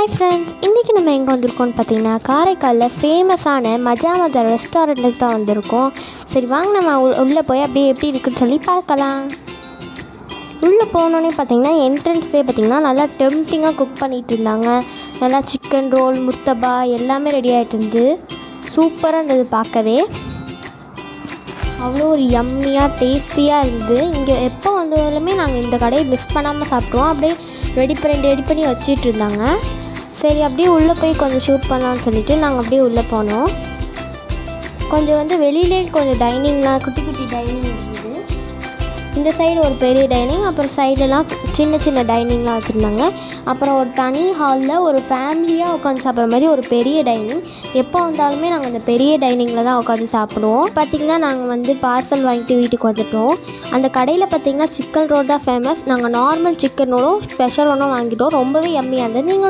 Hi friends, இன்றைக்கி நம்ம எங்கே வந்திருக்கோம்னு பார்த்தீங்கன்னா காரைக்காலில் ஃபேமஸான மஜா மஜா ரெஸ்டாரண்ட்டுக்கு தான் வந்திருக்கோம். சரி வாங்க நம்ம உள்ளே போய் அப்படியே எப்படி இருக்குன்னு சொல்லி பார்க்கலாம். உள்ளே போனோன்னே பார்த்தீங்கன்னா என்ட்ரன்ஸ்லேயே பார்த்தீங்கன்னா நல்லா டெம்ப்டிங்காக குக் பண்ணிகிட்டு இருந்தாங்க. நல்லா சிக்கன் ரோல், முர்த்தபா எல்லாமே ரெடி ஆகிட்டு இருந்து சூப்பராக இருந்தது. பார்க்கவே அவ்வளோ ஒரு யம்மியாக டேஸ்டியாக இருந்தது. இங்கே எப்போ வந்தாலுமே நாங்கள் இந்த கடையை மிஸ் பண்ணாமல் சாப்பிடுவோம். அப்படியே ரெடி பண்ணி வச்சிட்டு இருந்தாங்க. சரி அப்படியே உள்ளே போய் கொஞ்சம் ஷூட் பண்ணலான்னு சொல்லிவிட்டு நாங்கள் அப்படியே உள்ளே போனோம். கொஞ்சம் வெளியிலே கொஞ்சம் டைனிங்லாம் குட்டி குட்டி டைனிங் இருந்தது. இந்த சைடு ஒரு பெரிய டைனிங், அப்புறம் சைடெல்லாம் சின்ன சின்ன டைனிங்லாம் வச்சுருந்தாங்க. அப்புறம் ஒரு தனி ஹாலில் ஒரு ஃபேமிலியாக உட்காந்து சாப்பிட்ற மாதிரி ஒரு பெரிய டைனிங். எப்போ வந்தாலுமே நாங்கள் அந்த பெரிய டைனிங்கில் தான் உட்காந்து சாப்பிடுவோம். பார்த்திங்கன்னா நாங்கள் பார்சல் வாங்கிட்டு வீட்டுக்கு வந்துட்டோம். அந்த கடையில் பார்த்திங்கன்னா சிக்கன் ரோல் தான் ஃபேமஸ். நாங்கள் நார்மல் சிக்கன் ரோலும் ஸ்பெஷல் ஒன்றும் வாங்கிட்டோம். ரொம்பவே யம்மியாக இருந்தது. நீங்கள்